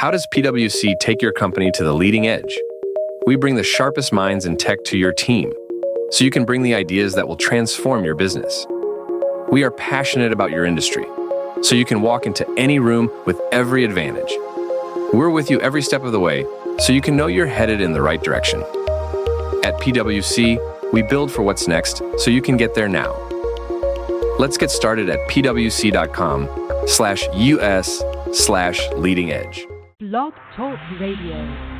How does PwC take your company to the leading edge? We bring the sharpest minds in tech to your team, so you can bring the ideas that will transform your business. We are passionate about your industry, so you can walk into any room with every advantage. We're with you every step of the way, so you can know you're headed in the right direction. At PwC, we build for what's next, so you can get there now. Let's get started at pwc.com/us/leading edge. Blog Talk Radio.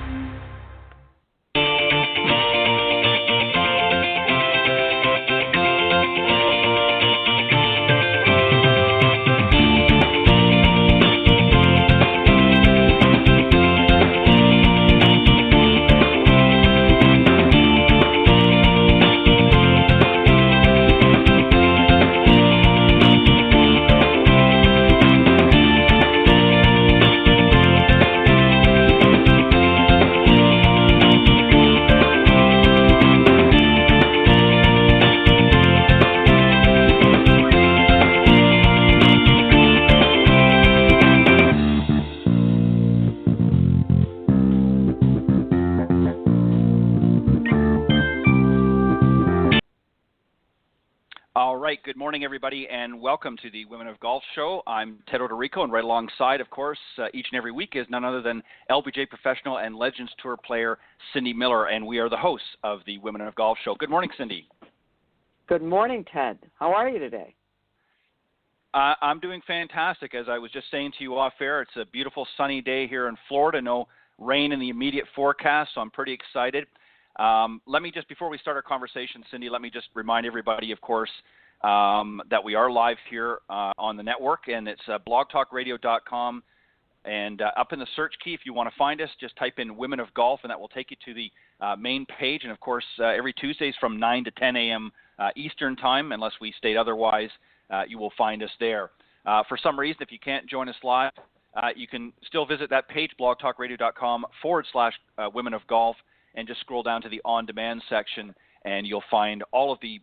Good morning, everybody, and welcome to the Women of Golf Show. I'm Ted Odorico, and right alongside, of course, each and every week is none other than LPGA professional and Legends Tour player Cindy Miller, and we are the hosts of the Women of Golf Show. Good morning, Cindy. Good morning, Ted. How are you today? I'm doing fantastic. As I was just saying to you off air, it's a beautiful sunny day here in Florida. No rain in the immediate forecast, so I'm pretty excited. Let me just, before we start our conversation, Cindy, let me just remind everybody, of course, that we are live here on the network, and it's blogtalkradio.com. And up in the search key, if you want to find us, just type in Women of Golf, and that will take you to the main page. And, of course, every Tuesdays from 9 to 10 a.m. Eastern Time, unless we state otherwise, you will find us there. For some reason, if you can't join us live, you can still visit that page, blogtalkradio.com/Women of Golf, and just scroll down to the on-demand section, and you'll find all of the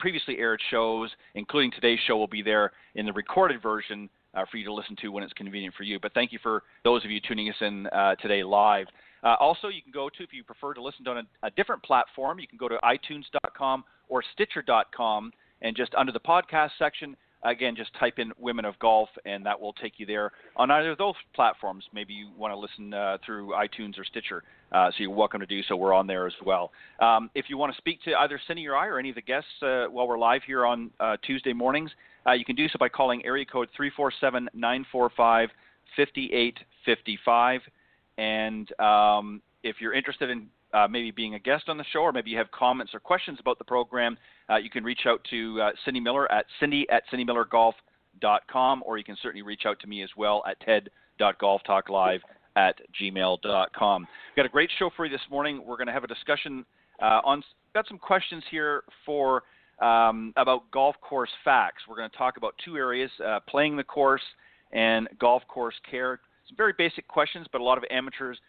previously aired shows, including today's show will be there in the recorded version for you to listen to when it's convenient for you. But thank you for those of you tuning us in today live. Also, you can go to, if you prefer to listen to on a different platform, you can go to itunes.com or stitcher.com, and just under the podcast section, again, just type in Women of Golf, and that will take you there on either of those platforms. Maybe you want to listen through iTunes or Stitcher, so you're welcome to do so. We're on there as well. If you want to speak to either Cindy or I or any of the guests while we're live here on Tuesday mornings, you can do so by calling area code 347-945-5855. And if you're interested in maybe being a guest on the show, or maybe you have comments or questions about the program, you can reach out to Cindy Miller at cindy@cindymillergolf.com, or you can certainly reach out to me as well at ted.golftalklive@gmail.com. We've got a great show for you this morning. We're going to have a discussion got some questions here for about golf course facts. We're going to talk about two areas, playing the course and golf course care. Some very basic questions, but a lot of amateurs,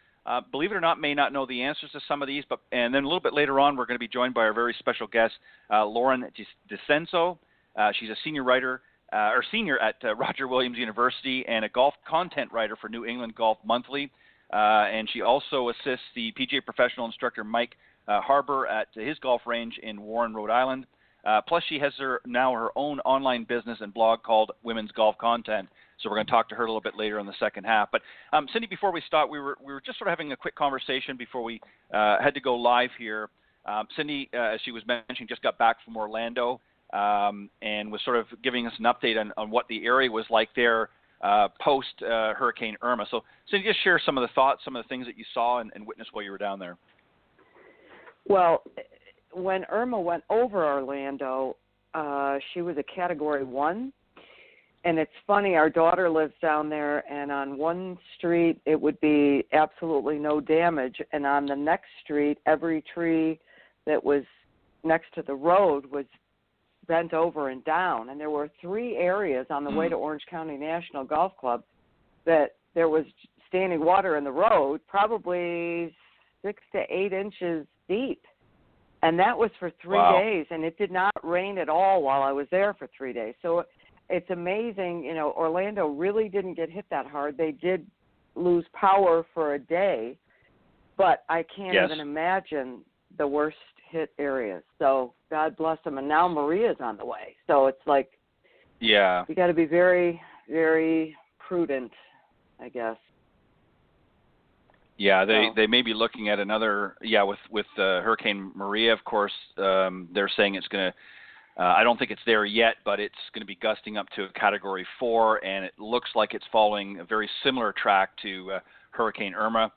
believe it or not, may not know the answers to some of these. And then a little bit later on, we're going to be joined by our very special guest, Lauren DiCenso. She's a senior at Roger Williams University and a golf content writer for New England Golf Monthly. And she also assists the PGA professional instructor Mike Harbour at his golf range in Warren, Rhode Island. Plus, she has her own online business and blog called Women's Golf Content. So we're going to talk to her a little bit later in the second half. But Cindy, before we start, we were just sort of having a quick conversation before we had to go live here. Cindy, as she was mentioning, just got back from Orlando and was sort of giving us an update on what the area was like there post Hurricane Irma. So Cindy, just share some of the thoughts, some of the things that you saw and witnessed while you were down there. Well, when Irma went over Orlando, she was a Category 1. And it's funny, our daughter lives down there, and on one street it would be absolutely no damage, and on the next street, every tree that was next to the road was bent over and down. And there were 3 areas on the way to Orange County National Golf Club that there was standing water in the road, probably 6 to 8 inches deep. And that was for 3 days, and it did not rain at all while I was there for 3 days. So it's amazing, Orlando really didn't get hit that hard. They did lose power for a day, but I can't Yes. even imagine the worst hit areas. So God bless them. And now Maria's on the way. So it's like, Yeah. you got to be very, very prudent, I guess. Yeah, they may be looking at another. Yeah, with Hurricane Maria, of course, they're saying it's going to. I don't think it's there yet, but it's going to be gusting up to a Category 4, and it looks like it's following a very similar track to Hurricane Irma.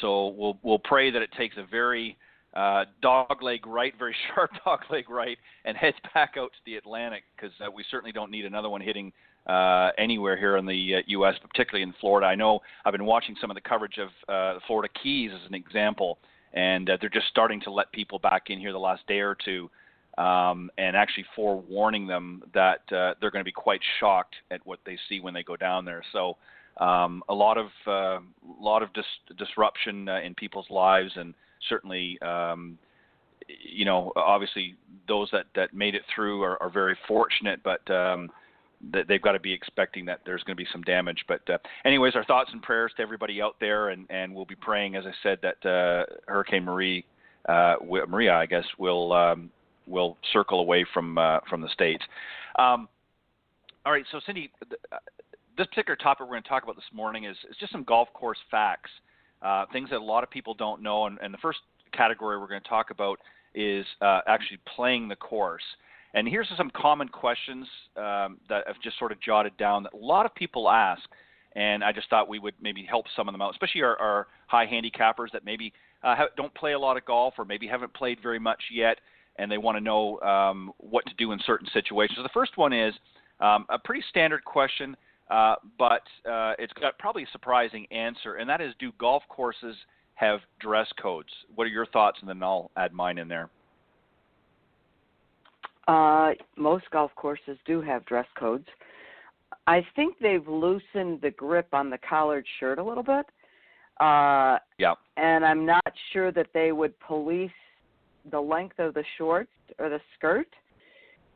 So we'll pray that it takes a very dogleg right, very sharp dogleg right, and heads back out to the Atlantic, because we certainly don't need another one hitting anywhere here in the U.S., particularly in Florida. I know I've been watching some of the coverage of the Florida Keys as an example, and they're just starting to let people back in here the last day or two, and actually forewarning them that they're going to be quite shocked at what they see when they go down there. So a lot of disruption in people's lives, and certainly obviously those that made it through are very fortunate, but they've got to be expecting that there's going to be some damage. But anyways, our thoughts and prayers to everybody out there, and we'll be praying, as I said, that Hurricane Maria, I guess, will circle away from the States. All right, so Cindy, this particular topic we're going to talk about this morning is just some golf course facts, things that a lot of people don't know. And the first category we're going to talk about is actually playing the course. And here's some common questions that I've just sort of jotted down that a lot of people ask, and I just thought we would maybe help some of them out, especially our high handicappers that maybe don't play a lot of golf, or maybe haven't played very much yet, and they want to know what to do in certain situations. So the first one is a pretty standard question, but it's got probably a surprising answer, and that is, do golf courses have dress codes? What are your thoughts? And then I'll add mine in there. Most golf courses do have dress codes. I think they've loosened the grip on the collared shirt a little bit. Yeah. And I'm not sure that they would police the length of the shorts or the skirt,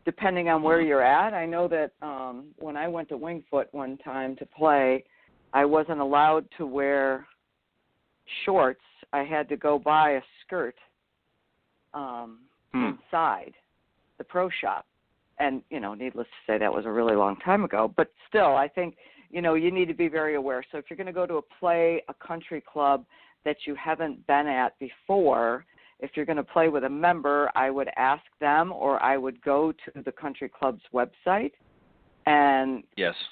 depending on where you're at. I know that when I went to Wingfoot one time to play, I wasn't allowed to wear shorts. I had to go buy a skirt inside the pro shop. And, needless to say, that was a really long time ago. But still, I think, you need to be very aware. So if you're going to go to a country club that you haven't been at before, if you're going to play with a member, I would ask them, or I would go to the country club's website and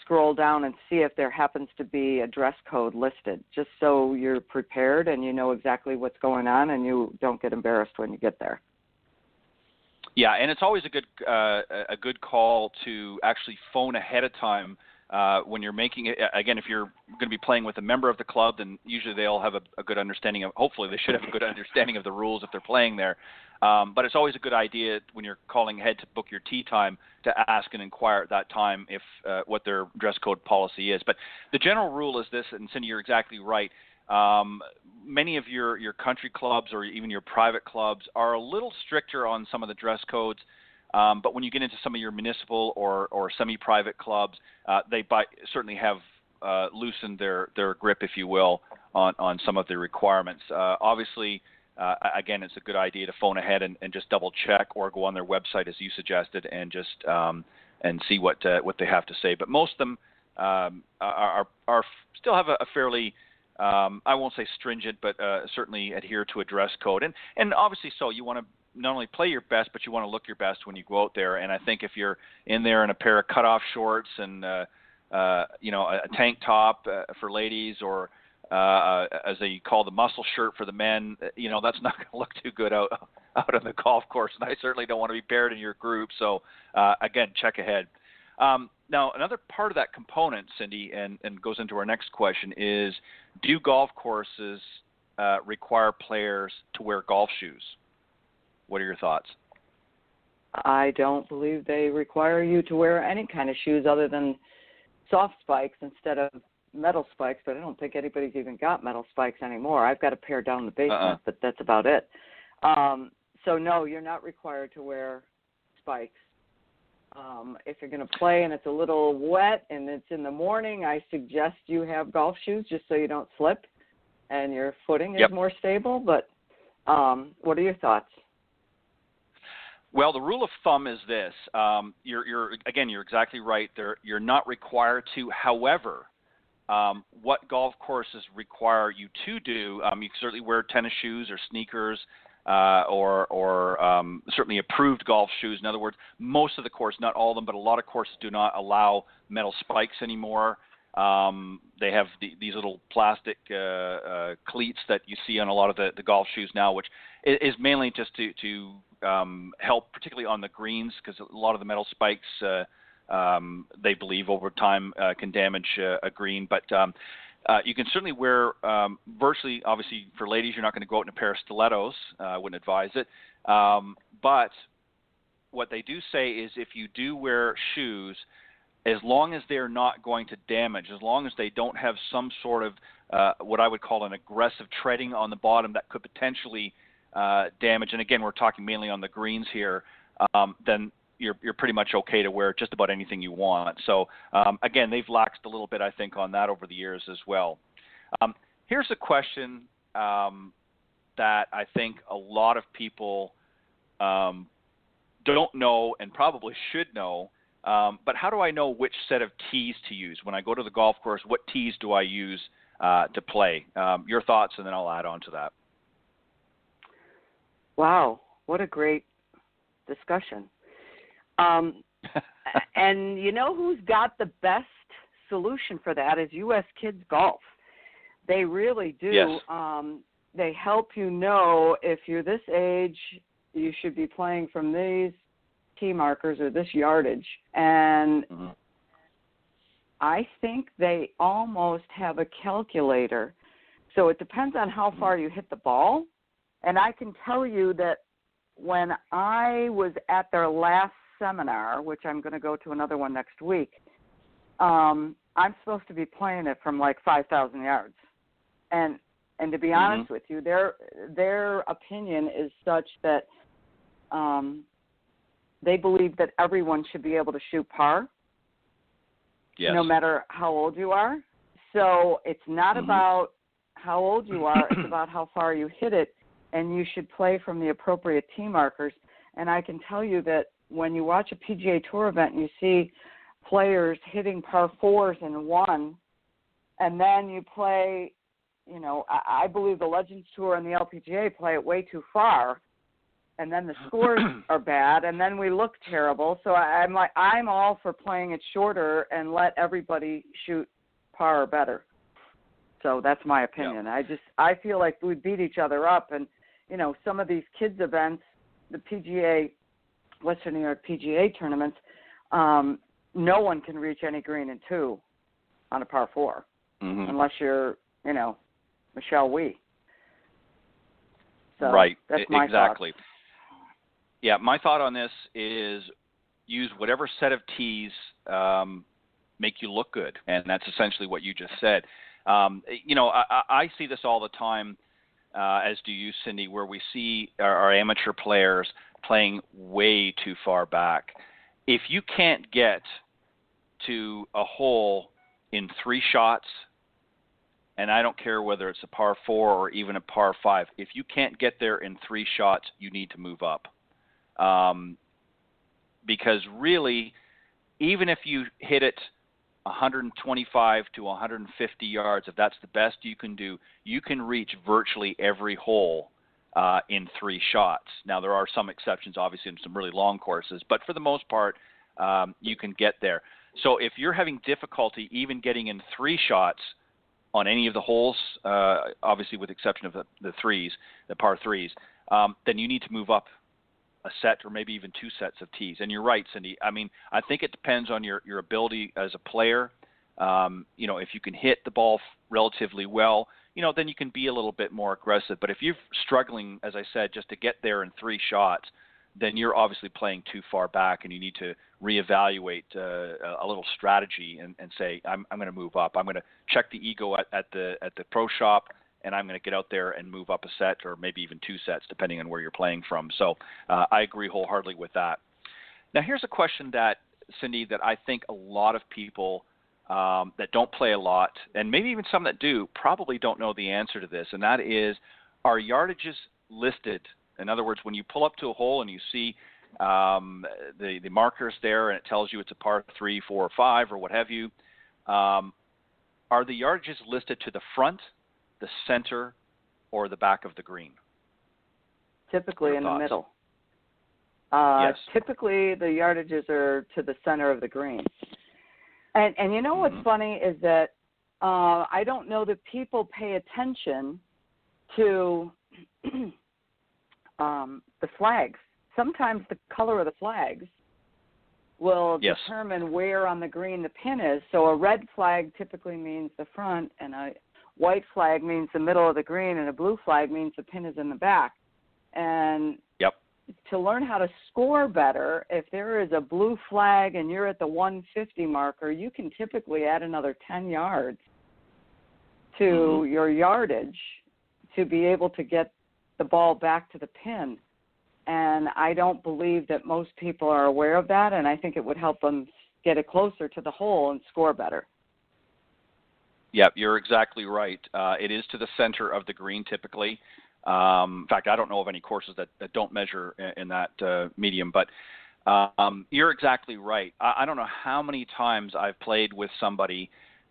scroll down and see if there happens to be a dress code listed, just so you're prepared and you know exactly what's going on and you don't get embarrassed when you get there. Yeah, and it's always a good call to actually phone ahead of time when you're making it. Again, if you're going to be playing with a member of the club, then usually they'll have a good understanding of. Hopefully, they should have a good understanding of the rules if they're playing there. But it's always a good idea when you're calling ahead to book your tee time to ask and inquire at that time if what their dress code policy is. But the general rule is this, and Cindy, you're exactly right. Many of your country clubs or even your private clubs are a little stricter on some of the dress codes, but when you get into some of your municipal or semi-private clubs, they certainly have loosened their grip, if you will, on some of the requirements. Obviously, again, it's a good idea to phone ahead and just double check, or go on their website as you suggested and just and see what they have to say. But most of them are still have a fairly I won't say stringent, but certainly adhere to a dress code. And obviously so, you want to not only play your best, but you want to look your best when you go out there. And I think if you're in there in a pair of cutoff shorts and, a tank top for ladies, or as they call the muscle shirt for the men, that's not going to look too good out on the golf course. And I certainly don't want to be paired in your group. So, again, check ahead. Now, another part of that component, Cindy, and goes into our next question, is do golf courses require players to wear golf shoes? What are your thoughts? I don't believe they require you to wear any kind of shoes other than soft spikes instead of metal spikes, but I don't think anybody's even got metal spikes anymore. I've got a pair down in the basement, but that's about it. So, no, you're not required to wear spikes. If you're going to play and it's a little wet and it's in the morning, I suggest you have golf shoes just so you don't slip and your footing is more stable. But what are your thoughts? Well, the rule of thumb is this. You're exactly right. You're not required to. However, what golf courses require you to do, you can certainly wear tennis shoes or sneakers or certainly approved golf shoes. In other words, most of the courses, not all of them, but a lot of courses do not allow metal spikes anymore. They have these little plastic cleats that you see on a lot of the golf shoes now, which is mainly just to help, particularly on the greens, because a lot of the metal spikes, they believe over time can damage a green. But you can certainly wear virtually, obviously for ladies, you're not going to go out in a pair of stilettos. I wouldn't advise it. But what they do say is if you do wear shoes, as long as they're not going to damage, as long as they don't have some sort of what I would call an aggressive treading on the bottom that could potentially damage, and again, we're talking mainly on the greens here, then you're pretty much okay to wear just about anything you want. So again, they've laxed a little bit, I think, on that over the years as well. Here's a question that I think a lot of people don't know and probably should know. But how do I know which set of tees to use? When I go to the golf course, what tees do I use to play? Your thoughts, and then I'll add on to that. Wow, what a great discussion. And you know who's got the best solution for that is U.S. Kids Golf. They really do. Yes. They help you know if you're this age, you should be playing from these tee markers or this yardage. And I think they almost have a calculator. So it depends on how far you hit the ball. And I can tell you that when I was at their last seminar, which I'm going to go to another one next week, I'm supposed to be playing it from like 5,000 yards. And to be honest with you, their opinion is such that they believe that everyone should be able to shoot par, no matter how old you are. So it's not about how old you are, it's about how far you hit it, and you should play from the appropriate tee markers. And I can tell you that when you watch a PGA Tour event and you see players hitting par fours in one, and then you play, you know, I believe the Legends Tour and the LPGA play it way too far, and then the scores are bad, and then we look terrible. So I'm all for playing it shorter and let everybody shoot par or better. So that's my opinion. I feel like we beat each other up, and you know, some of these kids events, the PGA, Western New York PGA tournaments, no one can reach any green in two on a par four, unless you're, you know, Michelle Wee. So that's my exactly. thoughts. Yeah, my thought on this is use whatever set of tees make you look good, and that's essentially what you just said. You know, I see this all the time, as do you, Cindy, where we see our amateur players playing way too far back. If you can't get to a hole in 3 shots, and I don't care whether it's a par 4 or even a par 5, if you can't get there in 3 shots, you need to move up. Because really, even if you hit it 125 to 150 yards, if that's the best you can do, you can reach virtually every hole in 3 shots. Now, there are some exceptions, obviously, in some really long courses, but for the most part, you can get there. So if you're having difficulty even getting in 3 shots on any of the holes, obviously with the exception of the threes, the par 3s, then you need to move up a set or maybe even 2 sets of tees. And you're right, Cindy. I mean, I think it depends on your ability as a player. You know, if you can hit the ball relatively well, you know, then you can be a little bit more aggressive. But if you're struggling, as I said, just to get there in 3 shots, then you're obviously playing too far back, and you need to reevaluate a little strategy and say, I'm going to move up. I'm going to check the ego at the pro shop, and I'm going to get out there and move up a set or maybe even 2 sets, depending on where you're playing from. So I agree wholeheartedly with that. Now, here's a question that, Cindy, that I think a lot of people that don't play a lot, and maybe even some that do, probably don't know the answer to this, and that is, are yardages listed? In other words, when you pull up to a hole and you see the markers there and it tells you it's a par 3, 4, or 5, or what have you, are the yardages listed to the front, the center, or the back of the green? Typically Your in thoughts? the middle. Yes. Typically, the yardages are to the center of the green. And you know what's Mm-hmm. funny is that I don't know that people pay attention to the flags. Sometimes the color of the flags will Yes. determine where on the green the pin is. So a red flag typically means the front, and a white flag means the middle of the green, and a blue flag means the pin is in the back. And Yep. to learn how to score better, if there is a blue flag and you're at the 150 marker, you can typically add another 10 yards to Mm-hmm. your yardage to be able to get the ball back to the pin. And I don't believe that most people are aware of that, and I think it would help them get it closer to the hole and score better. Yep, you're exactly right. It is to the center of the green typically. In fact, I don't know of any courses that don't measure in that medium, but you're exactly right. I don't know how many times I've played with somebody,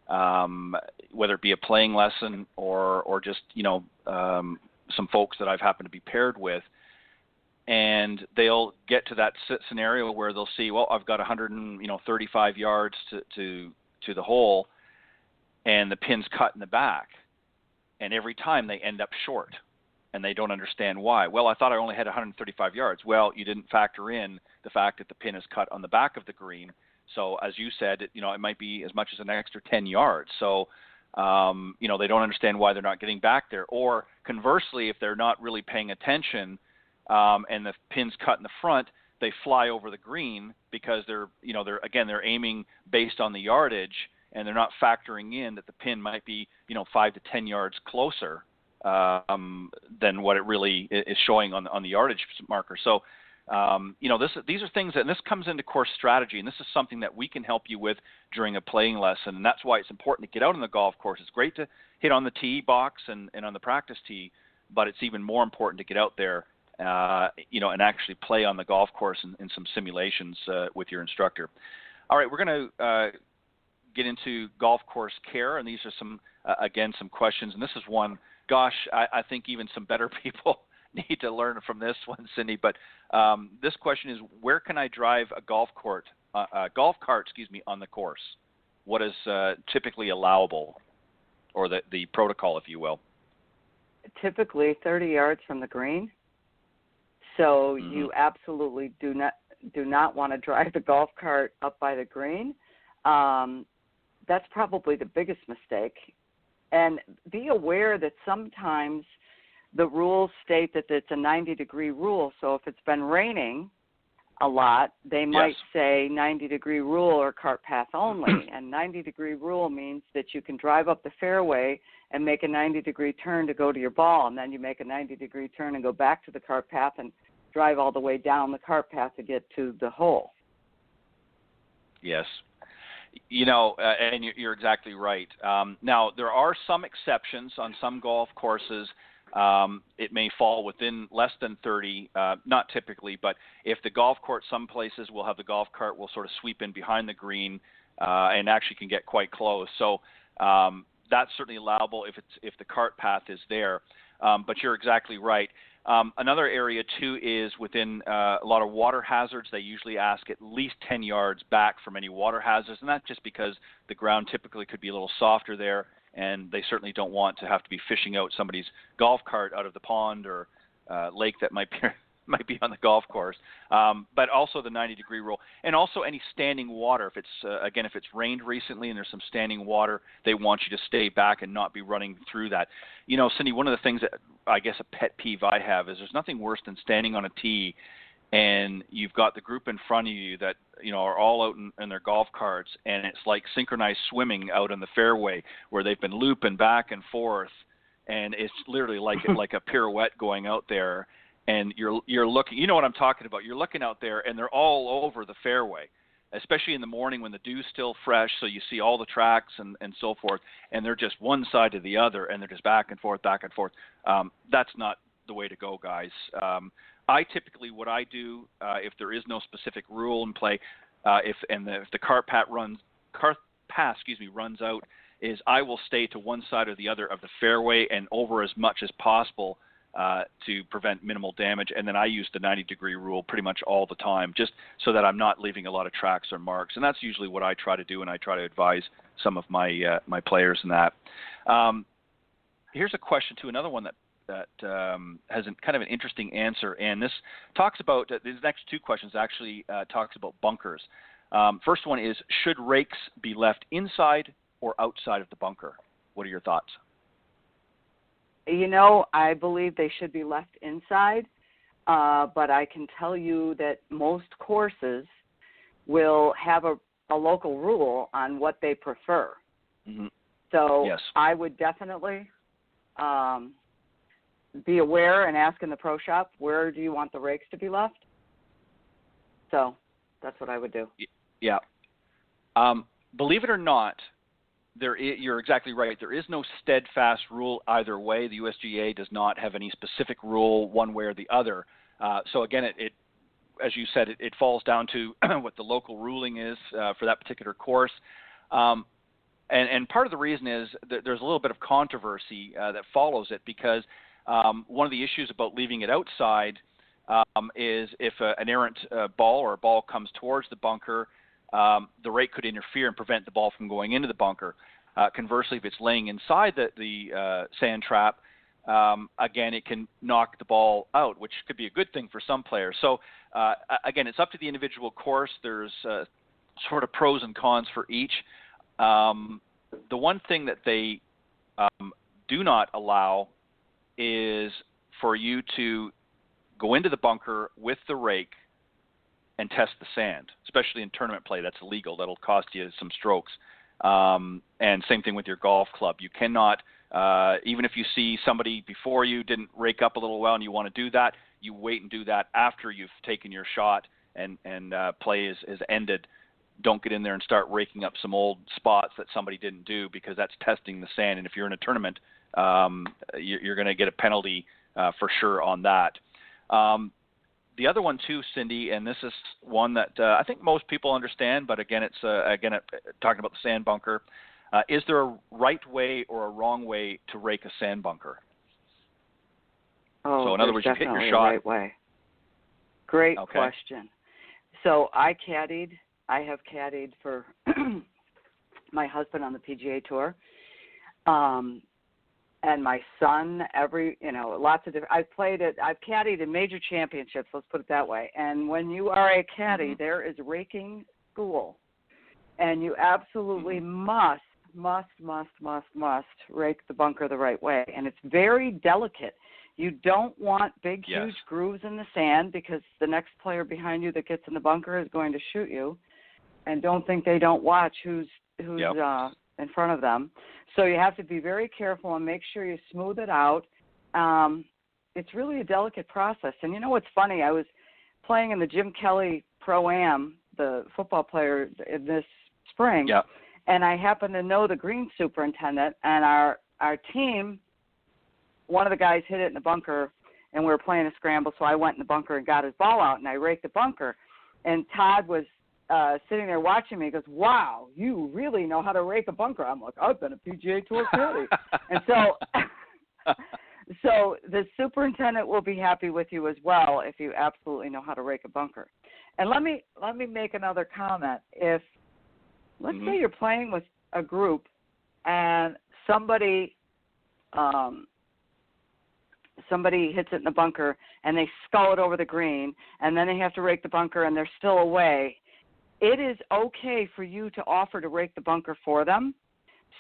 whether it be a playing lesson or just, some folks that I've happened to be paired with, and they'll get to that scenario where they'll see, well, I've got 135 yards to the hole, and the pin's cut in the back, and every time they end up short, and they don't understand why. Well, I thought I only had 135 yards. Well, you didn't factor in the fact that the pin is cut on the back of the green. So as you said, it might be as much as an extra 10 yards. So, they don't understand why they're not getting back there. Or conversely, if they're not really paying attention and the pin's cut in the front, they fly over the green because they're aiming based on the yardage, and they're not factoring in that the pin might be, 5 to 10 yards closer than what it really is showing on the yardage marker. So, these are things, and this comes into course strategy, and this is something that we can help you with during a playing lesson, and that's why it's important to get out on the golf course. It's great to hit on the tee box and on the practice tee, but it's even more important to get out there, and actually play on the golf course in some simulations with your instructor. All right, we're going to get into golf course care, and these are some questions, and this is one, gosh, I think even some better people need to learn from this one, Cindy, but this question is, where can I drive a golf cart, on the course? What is typically allowable, or the protocol, if you will? Typically 30 yards from the green. So Mm-hmm. you absolutely do not want to drive the golf cart up by the green. That's probably the biggest mistake. And be aware that sometimes the rules state that it's a 90-degree rule. So if it's been raining a lot, they might say 90-degree rule or cart path only. And 90-degree rule means that you can drive up the fairway and make a 90-degree turn to go to your ball, and then you make a 90-degree turn and go back to the cart path and drive all the way down the cart path to get to the hole. Yes. And you're exactly right. Now, there are some exceptions on some golf courses. It may fall within less than 30, not typically, but if the golf court, some places will have the golf cart will sort of sweep in behind the green and actually can get quite close. So that's certainly allowable if the cart path is there. But you're exactly right. Another area, too, is within a lot of water hazards. They usually ask at least 10 yards back from any water hazards, and that's just because the ground typically could be a little softer there, and they certainly don't want to have to be fishing out somebody's golf cart out of the pond or lake that might be on the golf course. But also the 90-degree rule, and also any standing water. If it's rained recently and there's some standing water, they want you to stay back and not be running through that. Cindy, one of the things that I guess a pet peeve I have is there's nothing worse than standing on a tee and you've got the group in front of you that are all out in their golf carts, and it's like synchronized swimming out in the fairway where they've been looping back and forth, and it's literally like a pirouette going out there. and you're looking. You know what I'm talking about. You're looking out there, and they're all over the fairway, especially in the morning when the dew's still fresh, so you see all the tracks and so forth, and they're just one side to the other, and they're just back and forth, back and forth. That's not the way to go, guys. I typically, what I do, if there is no specific rule in play, if the cart path runs out, is I will stay to one side or the other of the fairway and over as much as possible to prevent minimal damage. And then I use the 90-degree rule pretty much all the time, just so that I'm not leaving a lot of tracks or marks. And that's usually what I try to do, and I try to advise some of my my players in that. Here's a question too, another one that has kind of an interesting answer, and this talks about these next two questions actually talks about bunkers. First one is, should rakes be left inside or outside of the bunker? What are your thoughts? You know, I believe they should be left inside, but I can tell you that most courses will have a local rule on what they prefer. Mm-hmm. So yes. I would definitely be aware and ask in the pro shop, where do you want the rakes to be left? So that's what I would do. Yeah. Believe it or not, you're exactly right. There is no steadfast rule either way. The USGA does not have any specific rule one way or the other. So again, it as you said, it falls down to what the local ruling is for that particular course. And part of the reason is that there's a little bit of controversy that follows it, because one of the issues about leaving it outside is if an errant ball or a ball comes towards the bunker, the rake could interfere and prevent the ball from going into the bunker. Conversely, if it's laying inside the sand trap, again, it can knock the ball out, which could be a good thing for some players. So, again, it's up to the individual course. There's sort of pros and cons for each. The one thing that they do not allow is for you to go into the bunker with the rake and test the sand, especially in tournament play. That's illegal. That'll cost you some strokes. And same thing with your golf club. You cannot, even if you see somebody before you didn't rake up a little well and you want to do that, you wait and do that after you've taken your shot and play is ended. Don't get in there and start raking up some old spots that somebody didn't do, because that's testing the sand. And if you're in a tournament, you're going to get a penalty for sure on that. The other one too, Cindy, and this is one that I think most people understand, but again, it's talking about the sand bunker. Is there a right way or a wrong way to rake a sand bunker? Oh, so in other words, you hit your shot. Right way. Great question. So I have caddied for my husband on the PGA Tour. And my son, lots of different. I've caddied in major championships. Let's put it that way. And when you are a caddy, mm-hmm. there is raking school, and you absolutely must rake the bunker the right way. And it's very delicate. You don't want big, huge grooves in the sand, because the next player behind you that gets in the bunker is going to shoot you. And don't think they don't watch who's in front of them. So you have to be very careful and make sure you smooth it out. It's really a delicate process. And you know what's funny? I was playing in the Jim Kelly Pro-Am, the football player, in this spring, and I happened to know the green superintendent, and our team, one of the guys hit it in the bunker, and we were playing a scramble, so I went in the bunker and got his ball out, and I raked the bunker. And Todd was sitting there watching me. He goes, "Wow, you really know how to rake a bunker." I'm like, "I've been a PGA Tour caddy." And so the superintendent will be happy with you as well if you absolutely know how to rake a bunker. And let me make another comment. If let's say you're playing with a group and somebody hits it in the bunker and they scull it over the green, and then they have to rake the bunker and they're still away, it is okay for you to offer to rake the bunker for them.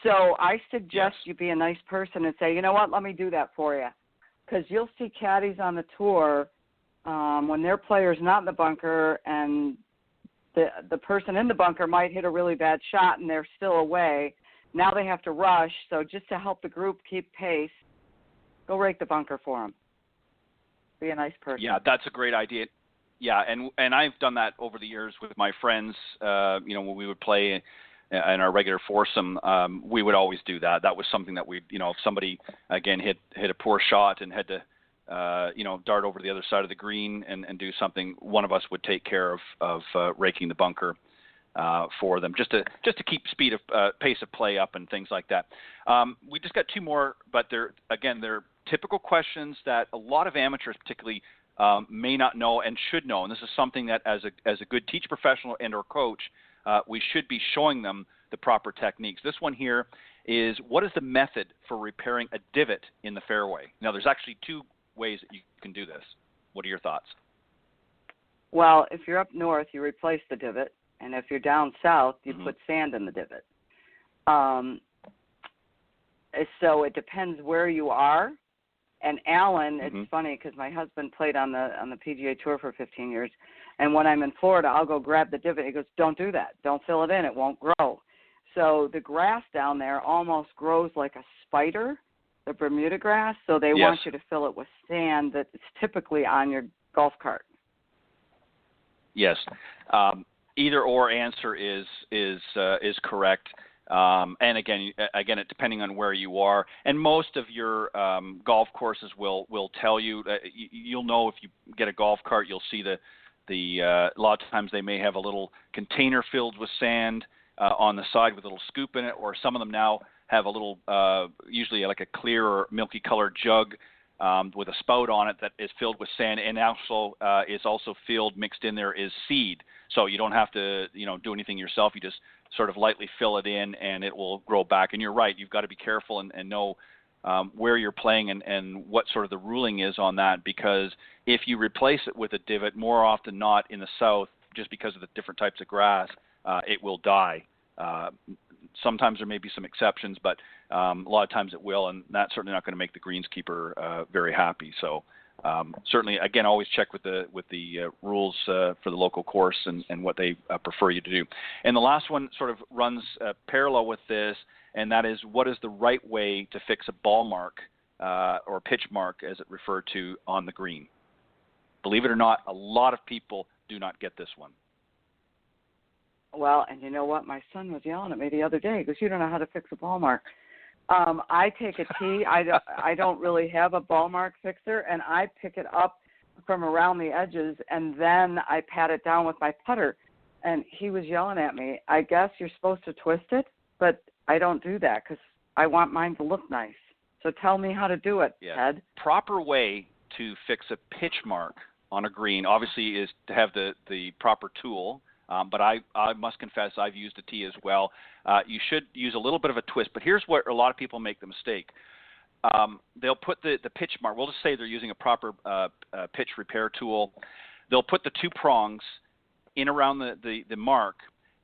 So I suggest you be a nice person and say, "You know what, let me do that for you." Because you'll see caddies on the tour when their player's not in the bunker and the person in the bunker might hit a really bad shot and they're still away. Now they have to rush. So just to help the group keep pace, go rake the bunker for them. Be a nice person. Yeah, that's a great idea. Yeah, and I've done that over the years with my friends. When we would play in our regular foursome, we would always do that. That was something that if somebody again hit a poor shot and had to dart over to the other side of the green and do something, one of us would take care of raking the bunker for them, just to keep pace of play up and things like that. We just got two more, but they're typical questions that a lot of amateurs particularly may not know and should know. And this is something that as a good teach professional and or coach, we should be showing them the proper techniques. This one here is, what is the method for repairing a divot in the fairway? Now, there's actually two ways that you can do this. What are your thoughts? Well, if you're up north, you replace the divot. And if you're down south, you put sand in the divot. So it depends where you are. And Alan, it's funny because my husband played on the PGA Tour for 15 years. And when I'm in Florida, I'll go grab the divot. He goes, don't do that. Don't fill it in. It won't grow. So the grass down there almost grows like a spider, the Bermuda grass. So they want you to fill it with sand that's typically on your golf cart. Yes. Either or answer is correct. And again, it depending on where you are, and most of your golf courses will tell you. You'll know if you get a golf cart, you'll see a lot of times they may have a little container filled with sand on the side with a little scoop in it, or some of them now have a little, usually like a clear or milky colored jug with a spout on it that is filled with sand, and also is also filled, mixed in there is seed. So you don't have to, do anything yourself. You just sort of lightly fill it in, and it will grow back. And you're right, you've got to be careful and know where you're playing and what sort of the ruling is on that, because if you replace it with a divot, more often not in the south, just because of the different types of grass, it will die. Sometimes there may be some exceptions, but a lot of times it will, and that's certainly not going to make the greenskeeper very happy. So certainly, again, always check with the rules for the local course and what they prefer you to do. And the last one sort of runs parallel with this, and that is, what is the right way to fix a ball mark or pitch mark, as it referred to, on the green? Believe it or not, a lot of people do not get this one. Well, and you know what? My son was yelling at me the other day because you don't know how to fix a ball mark. I take a tee. I don't really have a ball mark fixer, and I pick it up from around the edges, and then I pat it down with my putter. And he was yelling at me. I guess you're supposed to twist it, but I don't do that because I want mine to look nice. So tell me how to do it, Ted. Proper way to fix a pitch mark on a green, obviously, is to have the proper tool. But I must confess I've used a tee as well. You should use a little bit of a twist, but here's where a lot of people make the mistake. They'll put the pitch mark. We'll just say they're using a proper pitch repair tool. They'll put the two prongs in around the mark,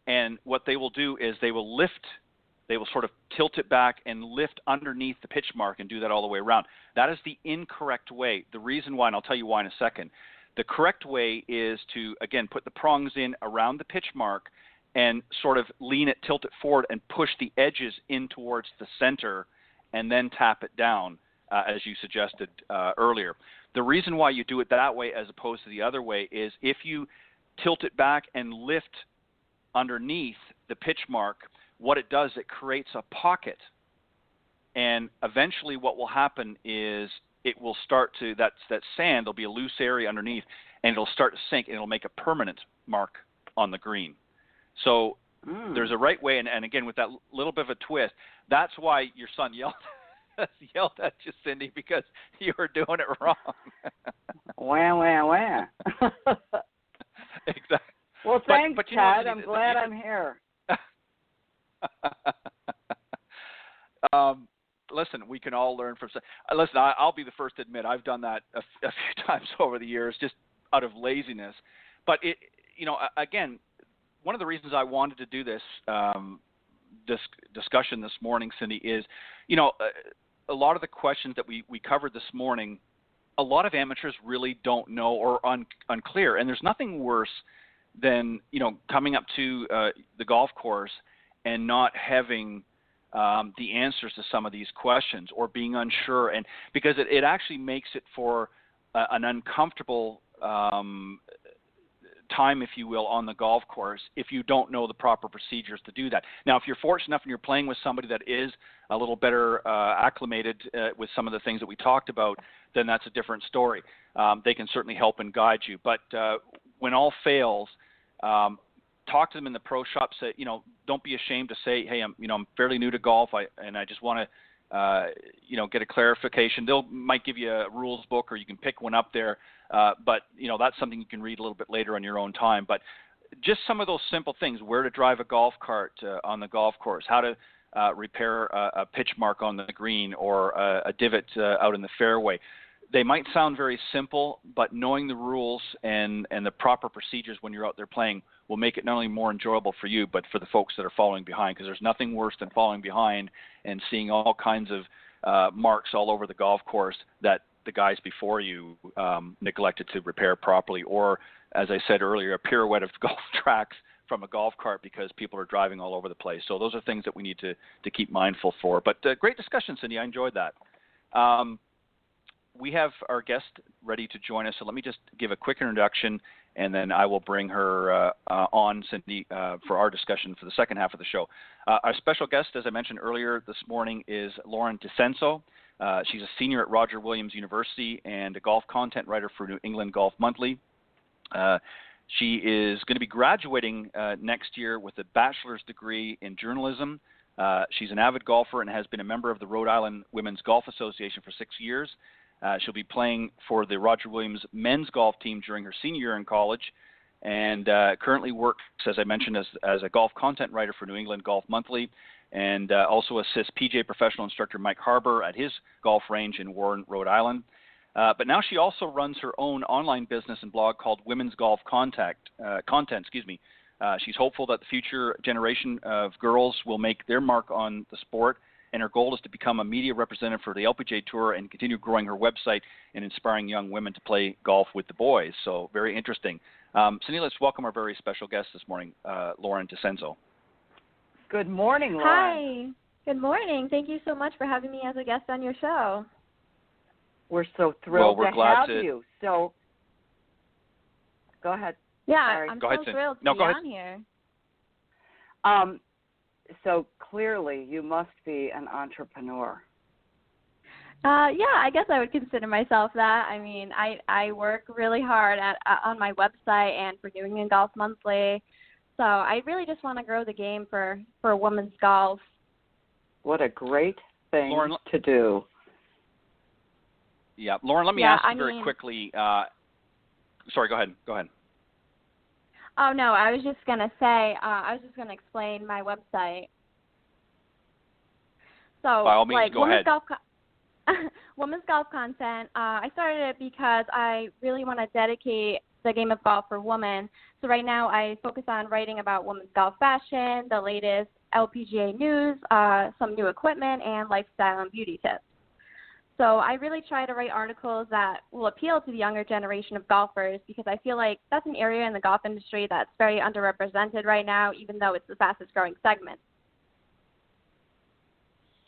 and what they will do is they will sort of tilt it back and lift underneath the pitch mark and do that all the way around. That is the incorrect way. The reason why, and I'll tell you why in a second. The correct way is to, again, put the prongs in around the pitch mark and sort of tilt it forward and push the edges in towards the center and then tap it down, as you suggested earlier. The reason why you do it that way as opposed to the other way is if you tilt it back and lift underneath the pitch mark, what it does, it creates a pocket. And eventually what will happen is it will start to, that sand, there'll be a loose area underneath, and it'll start to sink, and it'll make a permanent mark on the green. So there's a right way, and again, with that little bit of a twist, that's why your son yelled at you, Cindy, because you were doing it wrong. Wah. Exactly. Well, thanks, but Ted. I'm glad I'm here. Listen, we can all learn from. Listen, I'll be the first to admit I've done that a few times over the years, just out of laziness. But again, one of the reasons I wanted to do this discussion this morning, Cindy, is, a lot of the questions that we covered this morning, a lot of amateurs really don't know or unclear, and there's nothing worse than coming up to the golf course and not having the answers to some of these questions, or being unsure, and because it actually makes it for an uncomfortable time, if you will, on the golf course if you don't know the proper procedures to do that. Now, if you're fortunate enough and you're playing with somebody that is a little better acclimated with some of the things that we talked about, then that's a different story. They can certainly help and guide you. But when all fails, talk to them in the pro shop. Say, don't be ashamed to say, hey, I'm fairly new to golf, and I just want to get a clarification. Might give you a rules book, or you can pick one up there. But that's something you can read a little bit later on your own time. But just some of those simple things: where to drive a golf cart on the golf course, how to repair a pitch mark on the green, or a divot out in the fairway. They might sound very simple, but knowing the rules and the proper procedures when you're out there playing will make it not only more enjoyable for you, but for the folks that are following behind, because there's nothing worse than falling behind and seeing all kinds of marks all over the golf course that the guys before you neglected to repair properly, or, as I said earlier, a pirouette of golf tracks from a golf cart because people are driving all over the place. So those are things that we need to keep mindful for. But great discussion, Cindy. I enjoyed that. We have our guest ready to join us, so let me just give a quick introduction, and then I will bring her on, Cindy, for our discussion for the second half of the show. Our special guest, as I mentioned earlier this morning, is Lauren DiCenso. She's a senior at Roger Williams University and a golf content writer for New England Golf Monthly. She is going to be graduating next year with a bachelor's degree in journalism. She's an avid golfer and has been a member of the Rhode Island Women's Golf Association for 6 years. She'll be playing for the Roger Williams men's golf team during her senior year in college, and currently works, as I mentioned, as a golf content writer for New England Golf Monthly, and also assists PGA professional instructor Mike Harbour at his golf range in Warren, Rhode Island. But now she also runs her own online business and blog called Women's Golf Content. She's hopeful that the future generation of girls will make their mark on the sport, and her goal is to become a media representative for the LPGA Tour and continue growing her website and inspiring young women to play golf with the boys. So very interesting. Cindy, let's welcome our very special guest this morning, Lauren DiCenso. Good morning, Lauren. Hi. Good morning. Thank you so much for having me as a guest on your show. We're so thrilled we're to glad have to... you. So, go ahead. Yeah, Sorry. I'm go ahead, so thrilled to be on here. So clearly, you must be an entrepreneur. Yeah, I guess I would consider myself that. I mean, I work really hard on my website and for New England Golf Monthly. So I really just want to grow the game for women's golf. What a great thing Lauren, to do. Yeah, Lauren, let me ask you very quickly. Sorry, go ahead. Oh, no, I was just going to say, I was just going to explain my website. So, by all means, go ahead. Women's golf content, I started it because I really want to dedicate the game of golf for women. So right now I focus on writing about women's golf fashion, the latest LPGA news, some new equipment, and lifestyle and beauty tips. So I really try to write articles that will appeal to the younger generation of golfers, because I feel like that's an area in the golf industry that's very underrepresented right now, even though it's the fastest growing segment.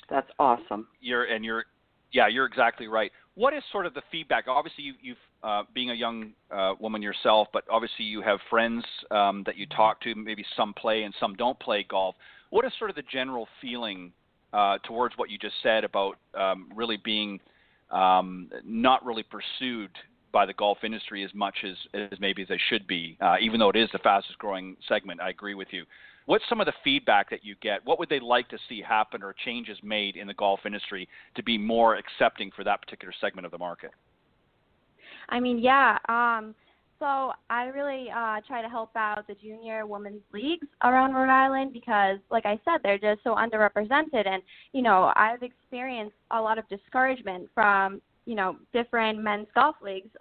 That's awesome. You're exactly right. What is sort of the feedback? Obviously, you've being a young woman yourself, but obviously you have friends that you talk to. Maybe some play and some don't play golf. What is sort of the general feeling towards what you just said about really being not really pursued by the golf industry as much as maybe they should be, even though it is the fastest growing segment? I agree with you. What's some of the feedback that you get? What would they like to see happen or changes made in the golf industry to be more accepting for that particular segment of the market? I mean, yeah. So I really try to help out the junior women's leagues around Rhode Island because, like I said, they're just so underrepresented. And, I've experienced a lot of discouragement from, different men's golf leagues.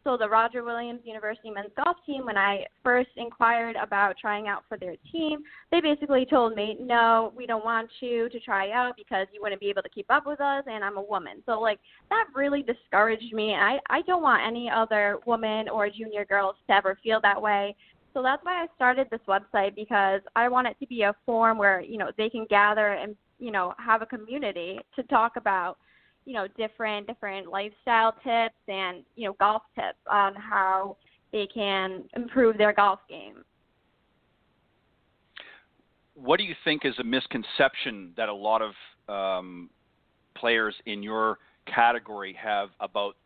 So the Roger Williams University men's golf team, when I first inquired about trying out for their team, they basically told me, no, we don't want you to try out because you wouldn't be able to keep up with us, and I'm a woman. So, that really discouraged me. And I don't want any other woman or junior girls to ever feel that way. So that's why I started this website, because I want it to be a forum where, they can gather and, have a community to talk about, different lifestyle tips and, golf tips on how they can improve their golf game. What do you think is a misconception that a lot of players in your category have about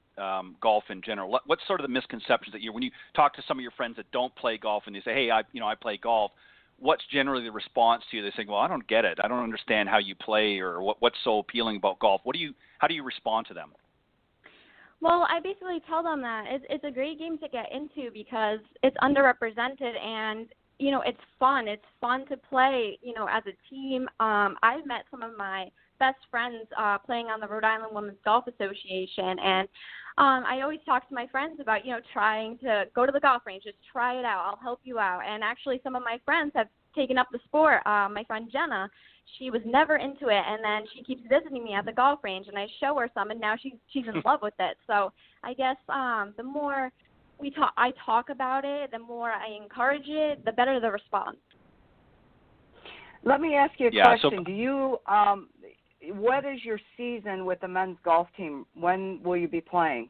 golf in general? What's sort of the misconceptions that when you talk to some of your friends that don't play golf and they say, hey, I play golf, what's generally the response to you? They say, well, I don't get it. I don't understand how you play, or what's so appealing about golf. How do you respond to them? Well, I basically tell them that it's a great game to get into because it's underrepresented and, it's fun. It's fun to play, as a team. I've met some of my best friends playing on the Rhode Island Women's Golf Association, and I always talk to my friends about, trying to go to the golf range, just try it out. I'll help you out. And actually some of my friends have taken up the sport. My friend Jenna, she was never into it, and then she keeps visiting me at the golf range, and I show her some, and now she's in love with it. So I guess the more I talk about it, the more I encourage it, the better the response. Let me ask you a question. So, do you what is your season with the men's golf team? When will you be playing?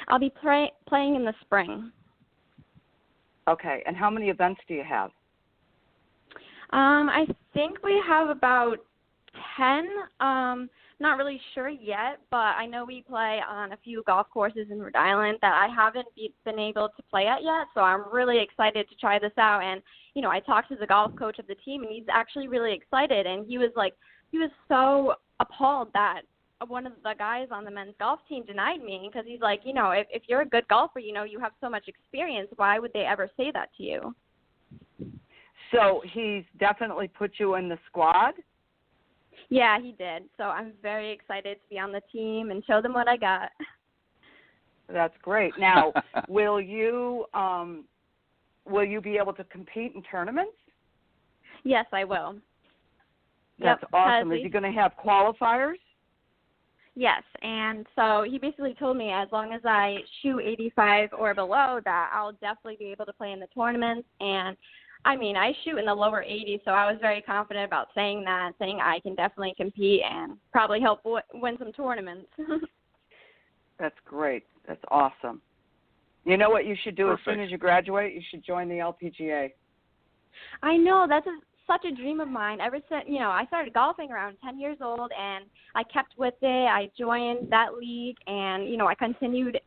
I'll be playing in the spring. Okay, and how many events do you have? I think we have about 10. Not really sure yet, but I know we play on a few golf courses in Rhode Island that I haven't been able to play at yet, so I'm really excited to try this out. And, I talked to the golf coach of the team, and he's actually really excited, and he was so appalled that one of the guys on the men's golf team denied me because he's like, if you're a good golfer, you have so much experience, why would they ever say that to you? So he's definitely put you in the squad? Yeah, he did. So I'm very excited to be on the team and show them what I got. That's great. Now, will you be able to compete in tournaments? Yes, I will. That's awesome. Is he going to have qualifiers? Yes, and so he basically told me as long as I shoot 85 or below that I'll definitely be able to play in the tournaments. And, I shoot in the lower 80s, so I was very confident about saying I can definitely compete and probably help win some tournaments. That's great. That's awesome. You know what you should do? Perfect. As soon as you graduate? You should join the LPGA. I know. That's such a dream of mine. Ever since, I started golfing around 10 years old, and I kept with it. I joined that league, and, I continued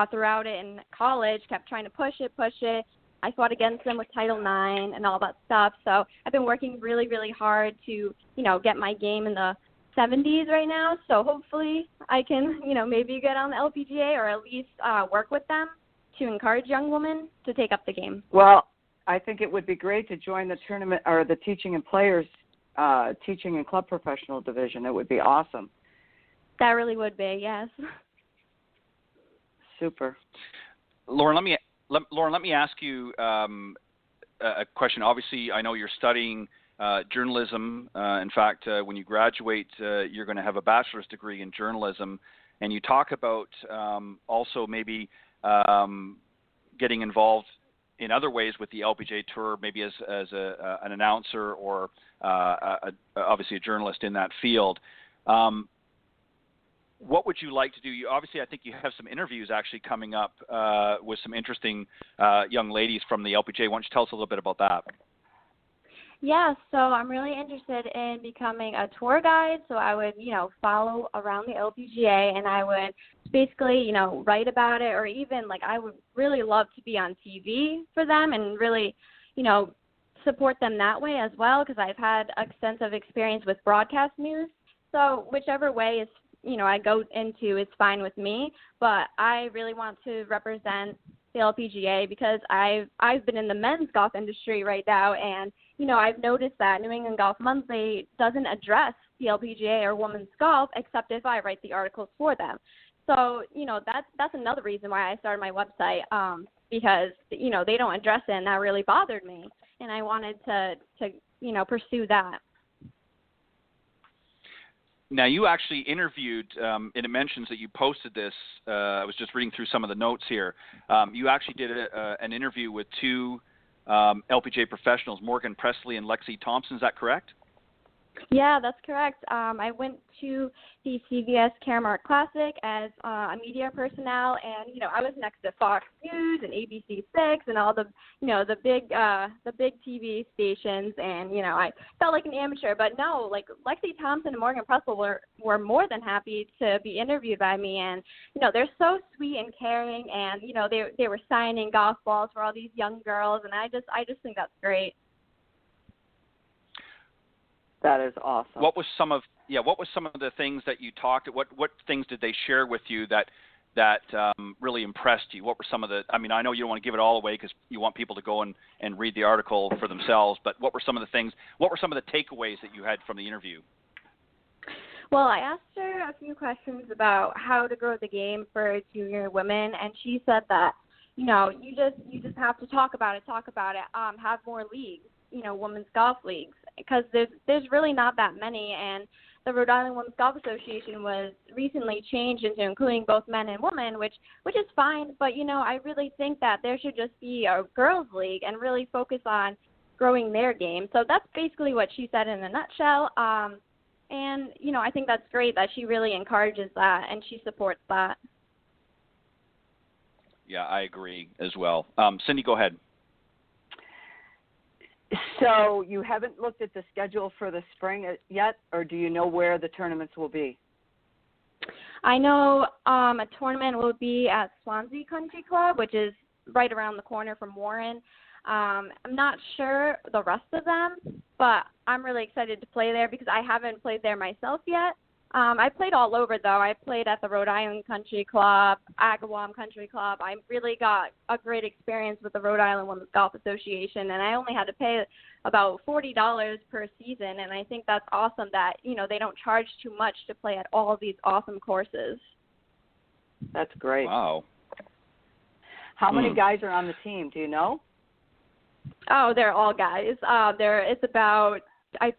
throughout it in college, kept trying to push it. I fought against them with Title IX and all that stuff. So I've been working really, really hard to, get my game in the 70s right now. So hopefully I can, maybe get on the LPGA or at least work with them to encourage young women to take up the game. Well, I think it would be great to join the tournament or the teaching and club professional division. It would be awesome. That really would be, yes. Super. Lauren, let me ask you a question. Obviously, I know you're studying journalism. In fact, when you graduate, you're going to have a bachelor's degree in journalism. And you talk about also maybe getting involved in other ways with the LPGA Tour, maybe as an announcer or obviously a journalist in that field. What would you like to do? Obviously, I think you have some interviews actually coming up with some interesting young ladies from the LPGA. Why don't you tell us a little bit about that? Yeah, so I'm really interested in becoming a tour guide. So I would, follow around the LPGA, and I would basically, write about it, or even I would really love to be on TV for them and really, support them that way as well, because I've had extensive experience with broadcast news. So whichever way is I go into, it's fine with me, but I really want to represent the LPGA because I've been in the men's golf industry right now, and I've noticed that New England Golf Monthly doesn't address the LPGA or women's golf except if I write the articles for them. So that's another reason why I started my website, because they don't address it, and that really bothered me, and I wanted to pursue that. Now, you actually interviewed, and it mentions that you posted this. I was just reading through some of the notes here. You actually did an interview with two LPGA professionals, Morgan Presley and Lexi Thompson. Is that correct? Yeah, that's correct. I went to the CVS Caremark Classic as a media personnel, and I was next to Fox News and ABC6 and all the the big TV stations, and I felt like an amateur. But no, like Lexi Thompson and Morgan Pressel were more than happy to be interviewed by me, and they're so sweet and caring, and they were signing golf balls for all these young girls, and I just think that's great. That is awesome. What was some of the things that you talked? What things did they share with you that really impressed you? What were some of the? I mean, I know you don't want to give it all away because you want people to go and read the article for themselves. But what were some of the things? What were some of the takeaways that you had from the interview? Well, I asked her a few questions about how to grow the game for junior women, and she said that you just have to talk about it. Have more leagues. Women's golf leagues, because there's really not that many, and the Rhode Island Women's Golf Association was recently changed into including both men and women, which is fine, but I really think that there should just be a girls league and really focus on growing their game. So that's basically what she said in a nutshell, and I think that's great that she really encourages that and she supports that. Yeah, I agree as well. Cindy, go ahead. So you haven't looked at the schedule for the spring yet, or do you know where the tournaments will be? I know a tournament will be at Swansea Country Club, which is right around the corner from Warren. I'm not sure the rest of them, but I'm really excited to play there because I haven't played there myself yet. I played all over, though. I played at the Rhode Island Country Club, Agawam Country Club. I really got a great experience with the Rhode Island Women's Golf Association, and I only had to pay about $40 per season, and I think that's awesome that, they don't charge too much to play at all of these awesome courses. That's great. Wow. How many guys are on the team? Do you know? Oh, they're all guys. I'm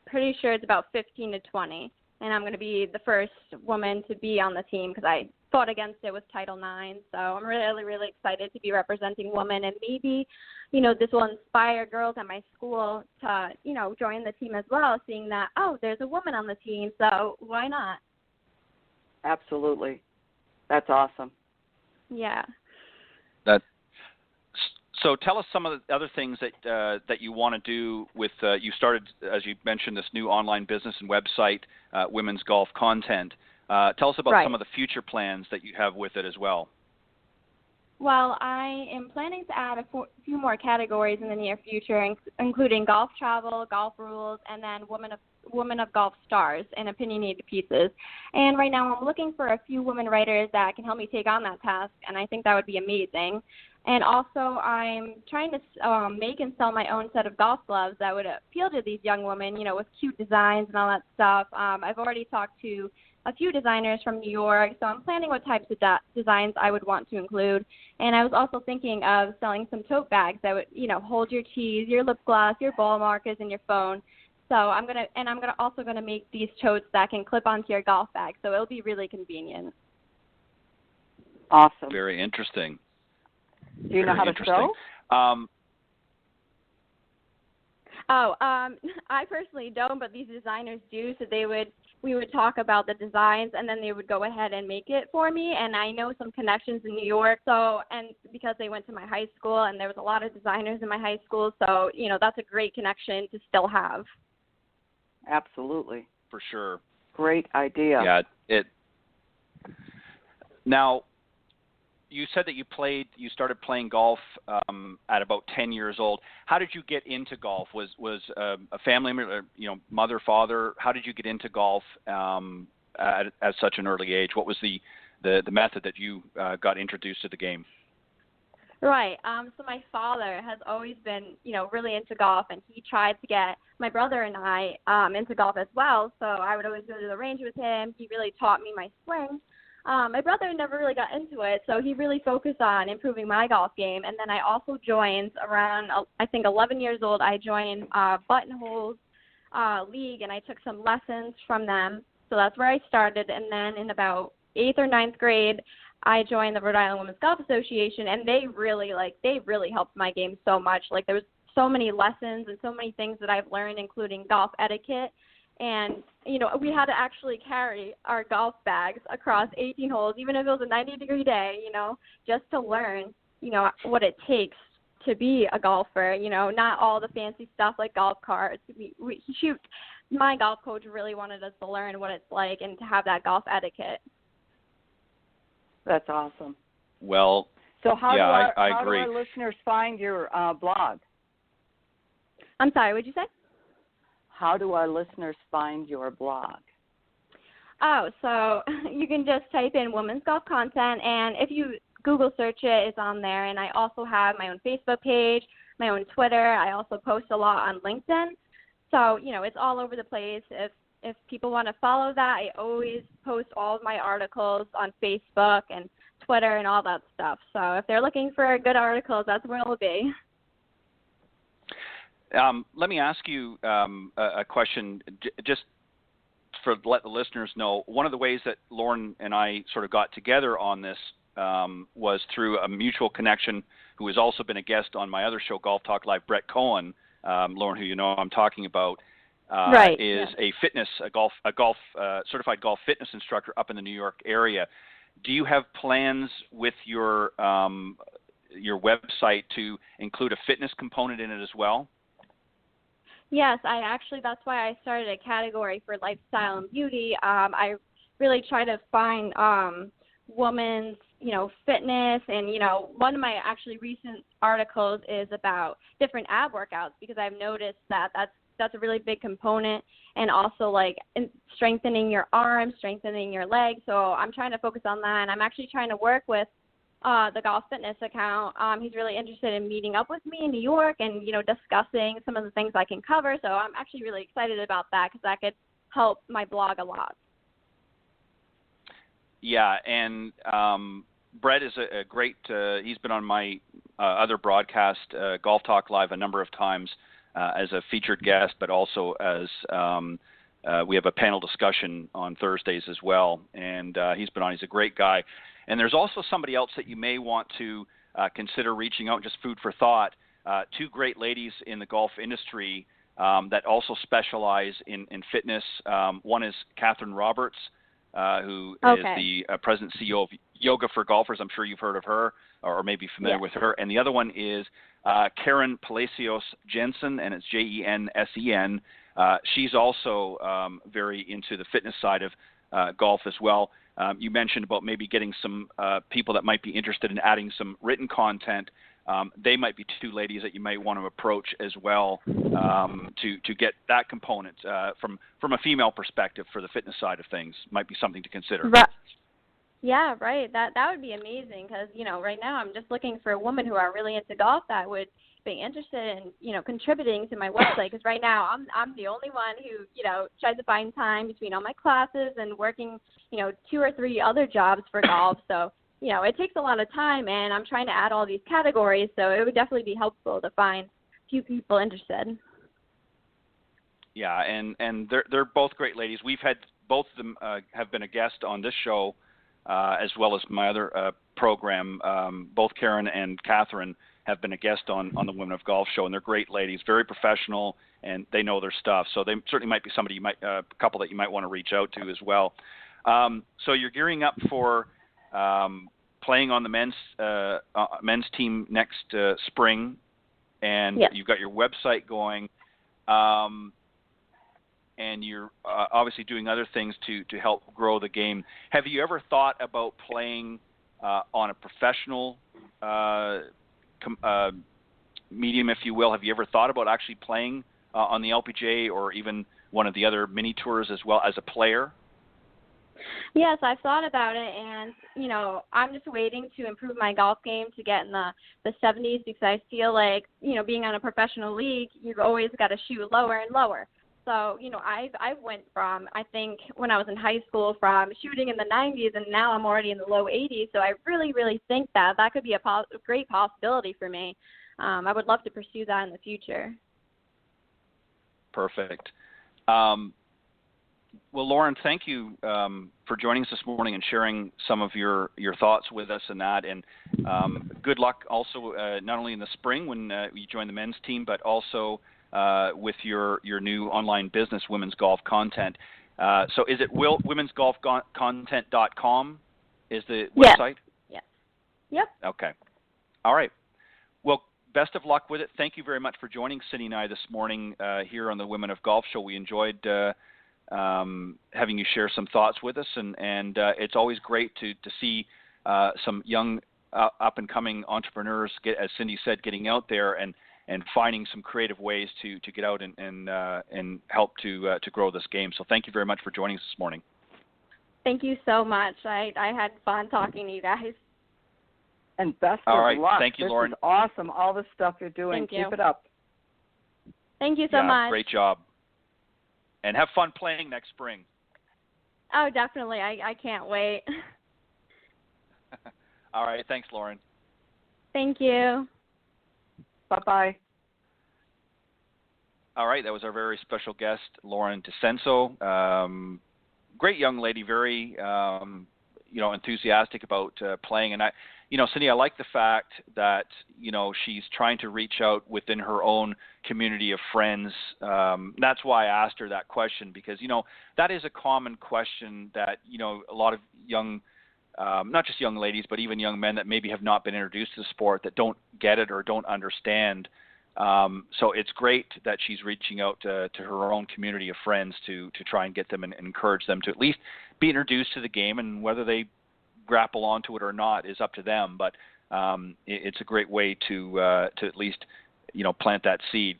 pretty sure it's about 15 to 20. And I'm going to be the first woman to be on the team because I fought against it with Title IX. So I'm really, really excited to be representing women. And maybe, this will inspire girls at my school to, join the team as well, seeing that, there's a woman on the team. So why not? Absolutely. That's awesome. Yeah. So tell us some of the other things that you want to do with you started, as you mentioned, this new online business and website, Women's Golf Content. Tell us about some of the future plans that you have with it as well. Well, I am planning to add a few more categories in the near future, including golf travel, golf rules, and then women of golf stars and opinionated pieces. And right now I'm looking for a few women writers that can help me take on that task, and I think that would be amazing. And also I'm trying to make and sell my own set of golf gloves that would appeal to these young women, with cute designs and all that stuff. I've already talked to a few designers from New York, so I'm planning what types of designs I would want to include. And I was also thinking of selling some tote bags that would, hold your keys, your lip gloss, your ball markers, and your phone. So I'm also gonna make these totes that can clip onto your golf bag, so it'll be really convenient. Awesome. Very interesting. Do you know how to sew? I personally don't, but these designers do. So we would talk about the designs, and then they would go ahead and make it for me. And I know some connections in New York, and because they went to my high school, and there was a lot of designers in my high school, so that's a great connection to still have. Absolutely. For sure. Great idea. Yeah. Now, you said that you started playing golf at about 10 years old. How did you get into golf? Was a family member, mother, father? How did you get into golf at such an early age? What was the method that you got introduced to the game? Right. So my father has always been, really into golf, and he tried to get my brother and I into golf as well. So I would always go to the range with him. He really taught me my swing. My brother never really got into it, so he really focused on improving my golf game. And then I also joined around, I think, 11 years old. I joined Buttonholes League, and I took some lessons from them. So that's where I started. And then in about 8th or 9th grade, I joined the Rhode Island Women's Golf Association, and they really helped my game so much. Like, there was so many lessons and so many things that I've learned, including golf etiquette. And, we had to actually carry our golf bags across 18 holes, even if it was a 90-degree day, just to learn, what it takes to be a golfer, not all the fancy stuff like golf carts. My golf coach really wanted us to learn what it's like and to have that golf etiquette. That's awesome. Well, so how do agree. our listeners find your blog? I'm sorry, what'd you say? How do our listeners find your blog? Oh, so you can just type in women's golf content, and if you Google search it, it's on there. And I also have my own Facebook page, my own Twitter. I also post a lot on LinkedIn. So, it's all over the place. If people want to follow that, I always post all of my articles on Facebook and Twitter and all that stuff. So if they're looking for good articles, that's where it'll be. Let me ask you a question, just for let the listeners know. One of the ways that Lauren and I sort of got together on this was through a mutual connection who has also been a guest on my other show, Golf Talk Live, Brett Cohen. Lauren, who I'm talking about, is a golf certified golf fitness instructor up in the New York area. Do you have plans with your website to include a fitness component in it as well? Yes, that's why I started a category for lifestyle and beauty. I really try to find women's, fitness, and, one of my actually recent articles is about different ab workouts, because I've noticed that's a really big component, and also strengthening your arms, strengthening your legs. So I'm trying to focus on that, and I'm actually trying to work with the Golf Fitness account. He's really interested in meeting up with me in New York and, discussing some of the things I can cover. So I'm actually really excited about that, because that could help my blog a lot. Yeah, and Brett is a great, he's been on my other broadcast, Golf Talk Live, a number of times as a featured guest, but also as we have a panel discussion on Thursdays as well. And he's been on. He's a great guy. And there's also somebody else that you may want to consider reaching out, just food for thought. Two great ladies in the golf industry that also specialize in fitness. One is Catherine Roberts, who is the president and CEO of Yoga for Golfers. I'm sure you've heard of her or maybe familiar with her. And the other one is Karen Palacios Jensen, and it's Jensen. She's also very into the fitness side of golf as well. You mentioned about maybe getting some people that might be interested in adding some written content. They might be two ladies that you might want to approach as well to get that component from a female perspective for the fitness side of things. Might be something to consider. Right. Yeah, right. That would be amazing, because right now I'm just looking for women who are really into golf that would be interested in contributing to my website, because right now I'm the only one who tries to find time between all my classes and working 2 or 3 other jobs for golf. So it takes a lot of time, and I'm trying to add all these categories, so it would definitely be helpful to find a few people interested. Yeah, and they're both great ladies. We've had both of them have been a guest on this show, as well as my other program. Both Karen and Catherine have been a guest on the Women of Golf show, and they're great ladies, very professional, and they know their stuff. So they certainly might be somebody a couple that you might want to reach out to as well. So you're gearing up for playing on the men's team next spring, and you've got your website going, and you're obviously doing other things to help grow the game. Have you ever thought about playing on a professional medium, if you will? Have you ever thought about actually playing on the LPGA or even one of the other mini tours as well as a player? Yes, I've thought about it, and I'm just waiting to improve my golf game to get in the 70s, because I feel like being on a professional league, you've always got to shoot lower and lower. So I went from, I think when I was in high school, from shooting in the 90s, and now I'm already in the low 80s. So I really think that could be a great possibility for me. I would love to pursue that in the future. Perfect. Well, Lauren, thank you for joining us this morning and sharing some of your thoughts with us and that. And good luck also not only in the spring when you join the men's team, but also with your new online business, Women's Golf Content. So is it womensgolfcontent.com is the website? Yes. Yep. Okay. All right. Well, best of luck with it. Thank you very much for joining Cindy and I this morning here on the Women of Golf Show. We enjoyed having you share some thoughts with us, and it's always great to see some young up-and-coming entrepreneurs, as Cindy said, getting out there and finding some creative ways to get out and help to grow this game. So thank you very much for joining us this morning. Thank you so much. I had fun talking to you guys. And best All of right. luck. Thank you, this Lauren. Is awesome, all the stuff you're doing. Thank you. Keep it up. Thank you so much. Great job. And have fun playing next spring. Oh, definitely. I can't wait. All right. Thanks, Lauren. Thank you. Bye-bye. All right. That was our very special guest, Lauren DiCenso. Great young lady, very enthusiastic about playing. And Cindy, I like the fact that she's trying to reach out within her own community of friends. That's why I asked her that question, because that is a common question that a lot of young, not just young ladies, but even young men that maybe have not been introduced to the sport that don't get it or don't understand. So it's great that she's reaching out to her own community of friends to try and get them and encourage them to at least be introduced to the game, and whether they grapple onto it or not is up to them. But it's a great way to at least plant that seed.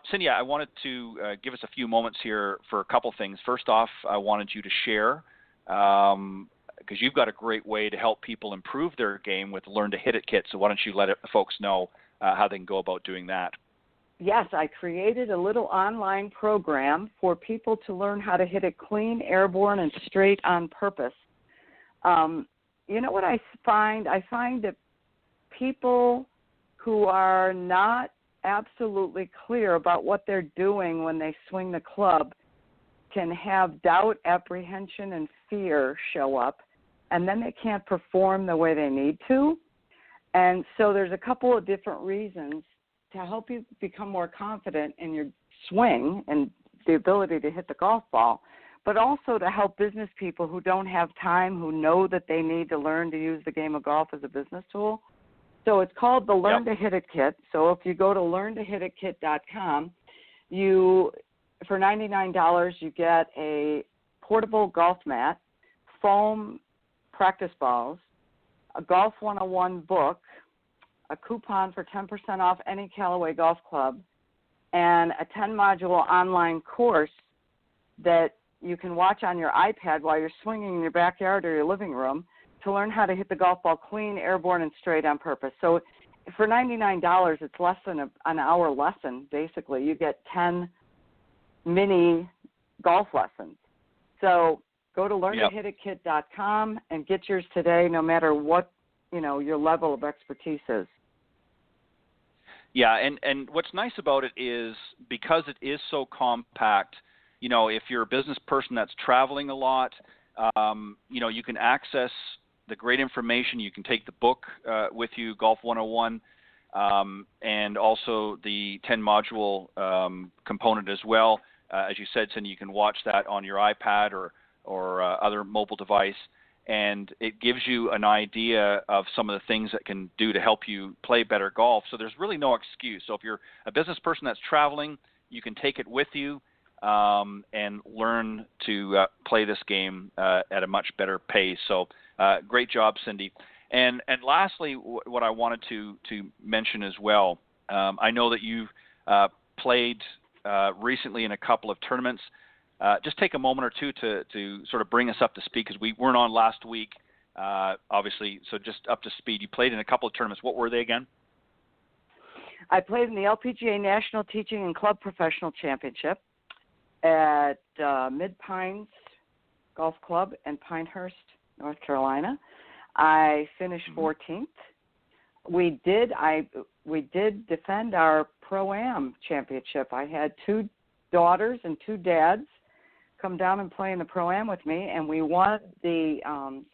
Cindy, I wanted to give us a few moments here for a couple things. First off, I wanted you to share, because you've got a great way to help people improve their game with Learn to Hit It kit. So why don't you let folks know how they can go about doing that? Yes, I created a little online program for people to learn how to hit it clean, airborne, and straight on purpose. You know what I find? I find that people who are not absolutely clear about what they're doing when they swing the club can have doubt, apprehension, and fear show up, and then they can't perform the way they need to. And so there's a couple of different reasons to help you become more confident in your swing and the ability to hit the golf ball, but also to help business people who don't have time, who know that they need to learn to use the game of golf as a business tool. So it's called the Learn to Hit It kit. So if you go to learntohitit.com, for $99, you get a portable golf mat, foam practice balls, a Golf 101 book, a coupon for 10% off any Callaway golf club, and a 10-module online course that you can watch on your iPad while you're swinging in your backyard or your living room to learn how to hit the golf ball clean, airborne, and straight on purpose. So for $99, it's less than an hour lesson, basically. You get 10 mini golf lessons. So go to learntohitit.com and get yours today, no matter what your level of expertise is. Yeah, and what's nice about it is because it is so compact, if you're a business person that's traveling a lot, you can access the great information. You can take the book with you, Golf 101, and also the 10-module component as well. As you said, Cindy, you can watch that on your iPad or other mobile device, and it gives you an idea of some of the things that can do to help you play better golf. So there's really no excuse. So if you're a business person that's traveling, you can take it with you and learn to play this game at a much better pace. So great job, Cindy. And lastly, what I wanted to mention as well, I know that you've played recently in a couple of tournaments. Just take a moment or two to sort of bring us up to speed, because we weren't on last week, obviously, so just up to speed. You played in a couple of tournaments. What were they again? I played in the LPGA National Teaching and Club Professional Championship at Mid Pines Golf Club in Pinehurst, North Carolina. I finished 14th. We did defend our Pro-Am championship. I had 2 daughters and 2 dads come down and play in the Pro-Am with me, and we won the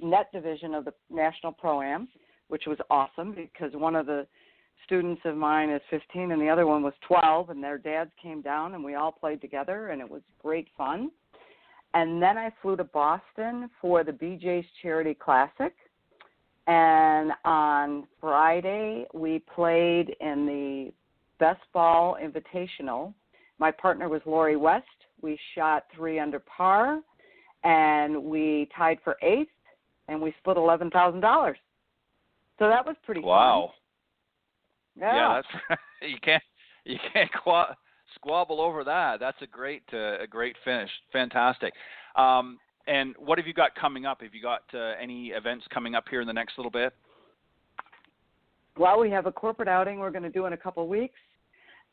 net division of the National Pro-Am, which was awesome because one of the students of mine is 15 and the other one was 12, and their dads came down and we all played together, and it was great fun. And then I flew to Boston for the BJ's Charity Classic. And on Friday, we played in the Best Ball Invitational. My partner was Lori West. We shot 3 under par, and we tied for 8th, and we split $11,000. So that was pretty wow. fun. Yeah, that's you can't squabble over that. That's a great finish. Fantastic. And what have you got coming up? Have you got any events coming up here in the next little bit? Well, we have a corporate outing we're going to do in a couple of weeks.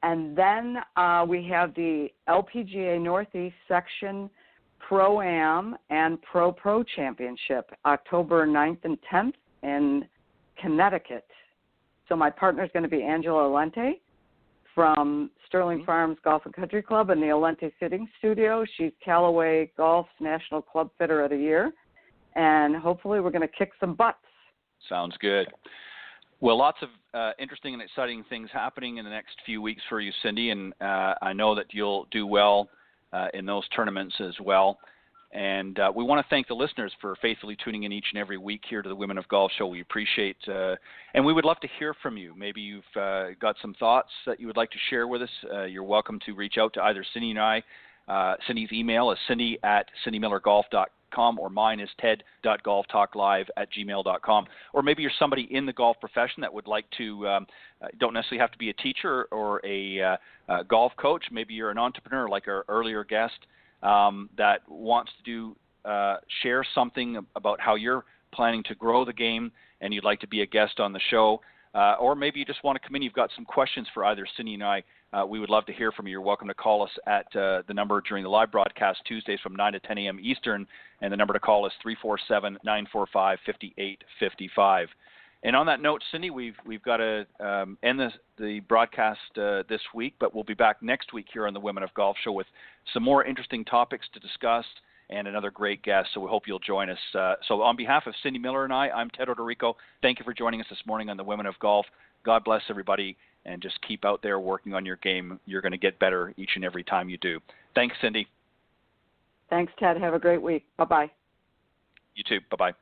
And then we have the LPGA Northeast Section Pro-Am and Pro Championship, October 9th and 10th in Connecticut. So my partner is going to be Angela Alente from Sterling Farms Golf and Country Club and the Alente Fitting Studio. She's Callaway Golf's National Club Fitter of the Year. And hopefully we're going to kick some butts. Sounds good. Well, lots of interesting and exciting things happening in the next few weeks for you, Cindy, and I know that you'll do well in those tournaments as well. And we want to thank the listeners for faithfully tuning in each and every week here to the Women of Golf Show. We appreciate, and we would love to hear from you. Maybe you've got some thoughts that you would like to share with us. You're welcome to reach out to either Cindy and I. Cindy's email is cindy@cindymillergolf.com, or mine is ted.golftalklive@gmail.com. Or maybe you're somebody in the golf profession that would like to, don't necessarily have to be a teacher or a golf coach. Maybe you're an entrepreneur like our earlier guest that wants to share something about how you're planning to grow the game and you'd like to be a guest on the show. Or maybe you just want to come in, you've got some questions for either Cindy and I. We would love to hear from you. You're welcome to call us at the number during the live broadcast Tuesdays from 9 to 10 a.m. Eastern, and the number to call is 347-945-5855. And on that note, Cindy, we've got to end the broadcast this week, but we'll be back next week here on the Women of Golf Show with some more interesting topics to discuss and another great guest, so we hope you'll join us. So on behalf of Cindy Miller and I'm Ted Odorico. Thank you for joining us this morning on the Women of Golf. God bless everybody, and just keep out there working on your game. You're going to get better each and every time you do. Thanks, Cindy. Thanks, Ted. Have a great week. Bye-bye. You too. Bye-bye.